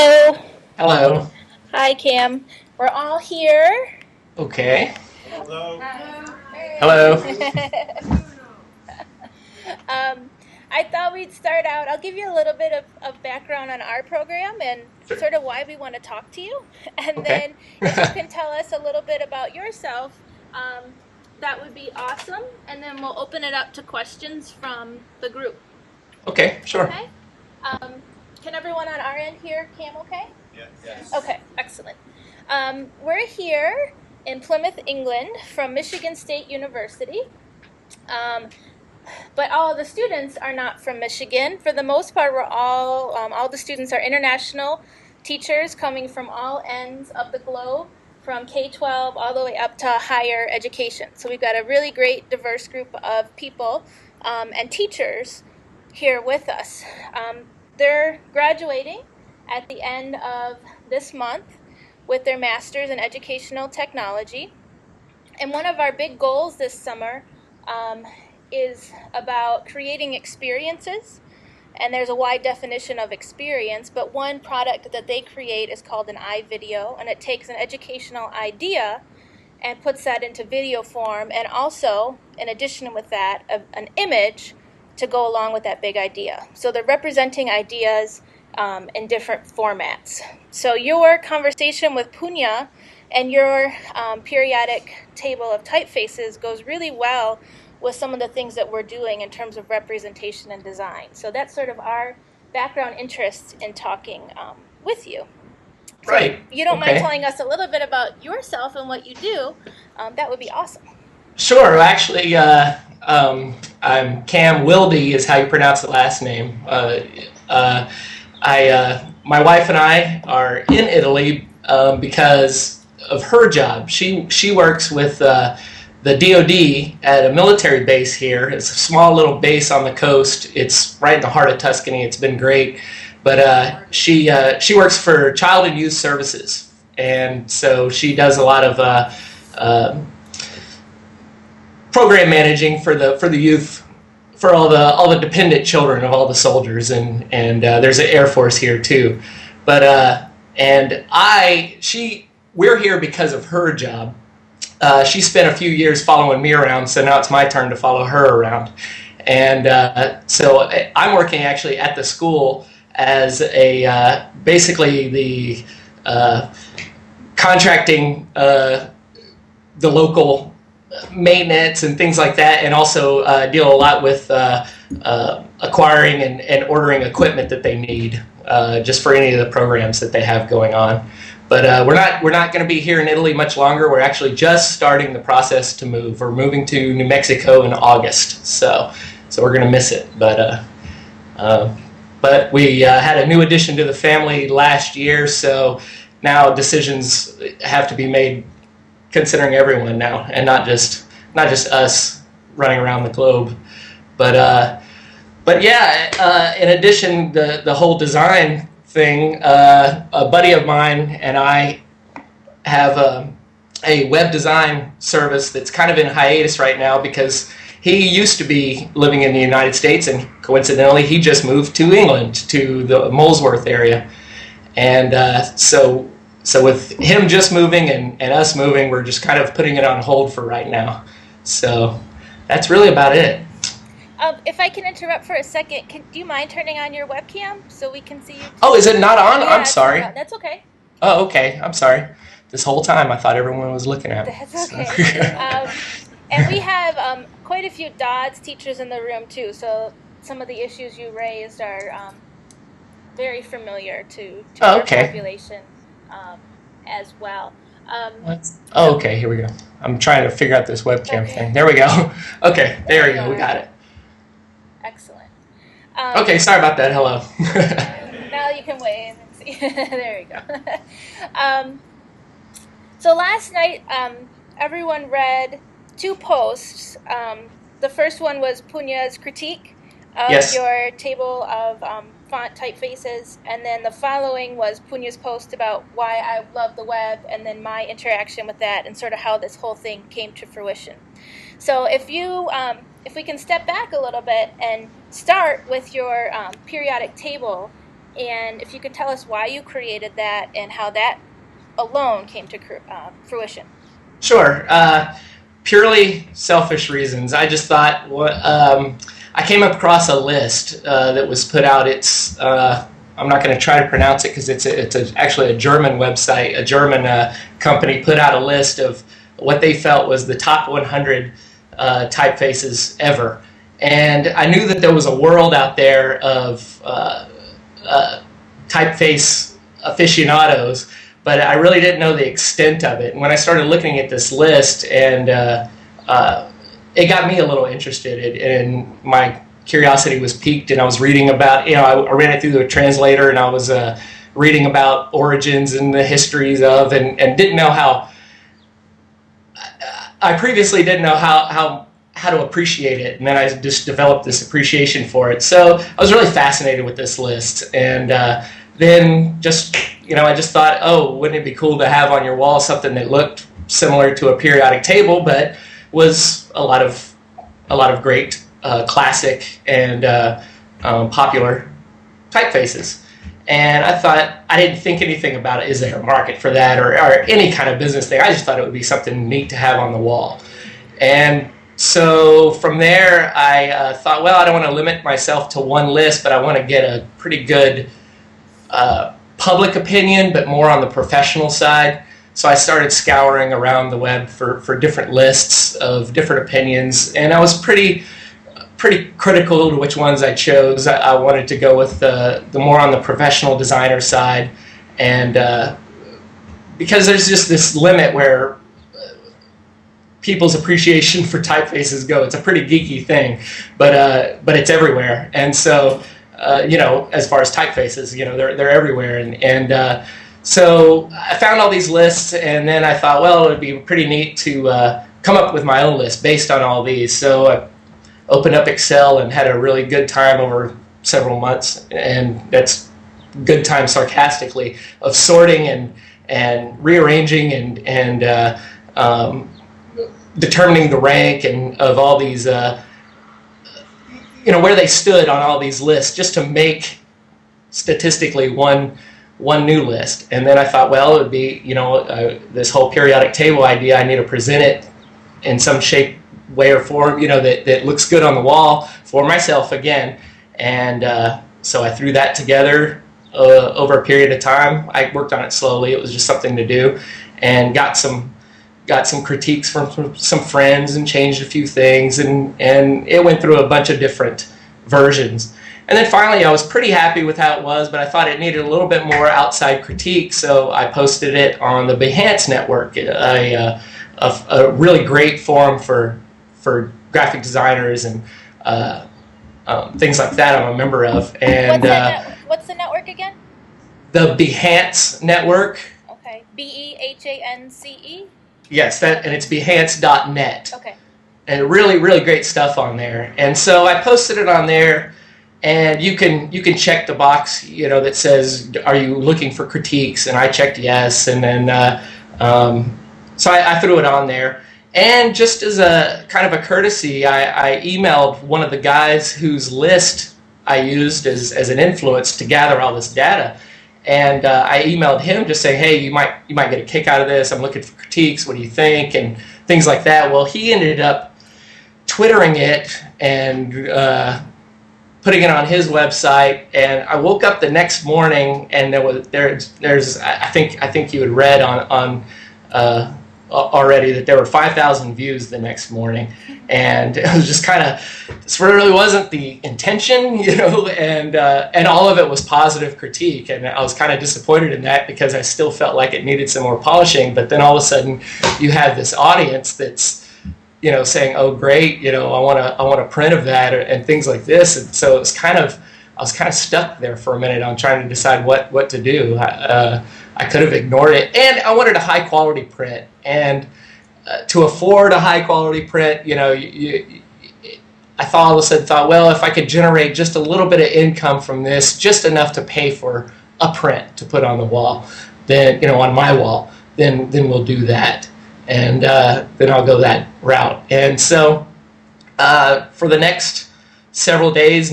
Hello. Hello. Hi, Cam. We're all here. Okay. Hello. Hello. I thought we'd start out. I'll give you a little bit of background on our program and Sure. sort of why we want to talk to you. And Okay. then if you can tell us a little bit about yourself, that would be awesome. And then we'll open it up to questions from the group. Okay, sure. Okay? Can everyone on our end hear Cam okay? Yes. Okay, excellent. We're here in Plymouth, England, from Michigan State University. But all of the students are not from Michigan. For the most part, we're all the students are international teachers coming from all ends of the globe, from K-12 all the way up to higher education. So we've got a really great, diverse group of people and teachers here with us. They're graduating at the end of this month with their master's in educational technology. And one of our big goals this summer is about creating experiences. And there's a wide definition of experience, but one product that they create is called an iVideo, and it takes an educational idea and puts that into video form, and also, in addition with that, an image to go along with that big idea. So they're representing ideas in different formats. So your conversation with Punya and your periodic table of typefaces goes really well with some of the things that we're doing in terms of representation and design. So that's sort of our background interest in talking with you. So Right. if you don't Okay. mind telling us a little bit about yourself and what you do, that would be awesome. Sure. Actually, I'm Cam Wilde is how you pronounce the last name. My wife and I are in Italy because of her job. She works with the DoD at a military base here. It's a small little base on the coast. It's right in the heart of Tuscany. It's been great. But she works for Child and Youth Services, and so she does a lot of program managing for the youth, for all the dependent children of all the soldiers, and there's an Air Force here too. But we're here because of her job. She spent a few years following me around, so now it's my turn to follow her around. And so I'm working actually at the school as basically the contracting the local maintenance and things like that, and also deal a lot with acquiring and ordering equipment that they need just for any of the programs that they have going on. But we're not going to be here in Italy much longer. We're actually just starting the process to move. We're moving to New Mexico in August, so we're going to miss it. But we had a new addition to the family last year, so now decisions have to be made considering everyone now, and not just us running around the globe. But yeah, in addition, the whole design thing, a buddy of mine and I have a web design service that's kind of in hiatus right now because he used to be living in the United States, and coincidentally he just moved to England, to the Molesworth area. And so with him just moving and us moving, we're just kind of putting it on hold for right now. So that's really about it. If I can interrupt for a second, do you mind turning on your webcam so we can see you? Oh, is it not on? Yeah, I'm sorry. That's okay. Oh, okay. I'm sorry. This whole time I thought everyone was looking at me. That's okay. And we have quite a few DODS teachers in the room too, so some of the issues you raised are very familiar to our population as well. Okay, here we go. I'm trying to figure out this webcam thing. There we go. Okay, there we go. We got it. Excellent. Okay, sorry about that. Hello. Now you can wave and see. There you go. So last night, everyone read two posts. The first one was Punya's critique of your table of font typefaces, and then the following was Punya's post about why I love the web, and then my interaction with that, and sort of how this whole thing came to fruition. So if we can step back a little bit and start with your periodic table and if you could tell us why you created that and how that alone came to fruition. Sure. Purely selfish reasons. I just thought, I came across a list that was put out. It's I'm not going to try to pronounce it because it's actually a German website. A German company put out a list of what they felt was the top 100 typefaces ever. And I knew that there was a world out there of typeface aficionados, but I really didn't know the extent of it. And when I started looking at this list, and it got me a little interested, and my curiosity was piqued, and I was reading about, I ran it through the translator, and I was reading about origins and the histories of, and didn't know how, I previously didn't know how to appreciate it, and then I just developed this appreciation for it. So I was really fascinated with this list, and then just, I just thought, oh, wouldn't it be cool to have on your wall something that looked similar to a periodic table, but was a lot of great classic and popular typefaces. And I thought, I didn't think anything about it. Is there a market for that, or any kind of business thing? I just thought it would be something neat to have on the wall. And so from there, I thought, well, I don't want to limit myself to one list, but I want to get a pretty good public opinion, but more on the professional side. So I started scouring around the web for different lists of different opinions, and I was pretty critical to which ones I chose. I wanted to go with the more on the professional designer side, and because there's just this limit where people's appreciation for typefaces go. It's a pretty geeky thing, but it's everywhere. And so, as far as typefaces, they're everywhere. And so I found all these lists, and then I thought, well, it would be pretty neat to come up with my own list based on all these. So I opened up Excel and had a really good time over several months, and that's good time sarcastically, of sorting and rearranging and determining the rank and of all these, where they stood on all these lists, just to make statistically one new list. And then I thought, well, it would be, this whole periodic table idea, I need to present it in some shape, way, or form, that looks good on the wall for myself again. And so I threw that together over a period of time. I worked on it slowly. It was just something to do, and got some critiques from some friends and changed a few things, and it went through a bunch of different versions. And then finally I was pretty happy with how it was, but I thought it needed a little bit more outside critique, so I posted it on the Behance network, a really great forum for graphic designers and things like that I'm a member of. And what's the network again? The Behance network. Okay. BEHANCE? Yes, and it's behance.net. Okay. And really, really great stuff on there. And so I posted it on there, and you can check the box, that says, are you looking for critiques? And I checked yes, and then so I threw it on there. And just as a kind of a courtesy, I emailed one of the guys whose list I used as an influence to gather all this data. And I emailed him just saying, hey, you might get a kick out of this. I'm looking for critiques. What do you think? And things like that. Well, he ended up Twittering it and putting it on his website. And I woke up the next morning, and there's I think you had read on already that there were 5,000 views the next morning. And it was just kind of, this really wasn't the intention, and all of it was positive critique. And I was kind of disappointed in that, because I still felt like it needed some more polishing. But then all of a sudden you have this audience that's, saying, oh, great, I want a print of that, and things like this. And so I was kind of stuck there for a minute on trying to decide what to do. I could have ignored it, and I wanted a high quality print. And to afford a high quality print, I all of a sudden thought, well, if I could generate just a little bit of income from this, just enough to pay for a print to put on the wall, then, on my wall, then we'll do that. And then I'll go that route. And so for the next several days,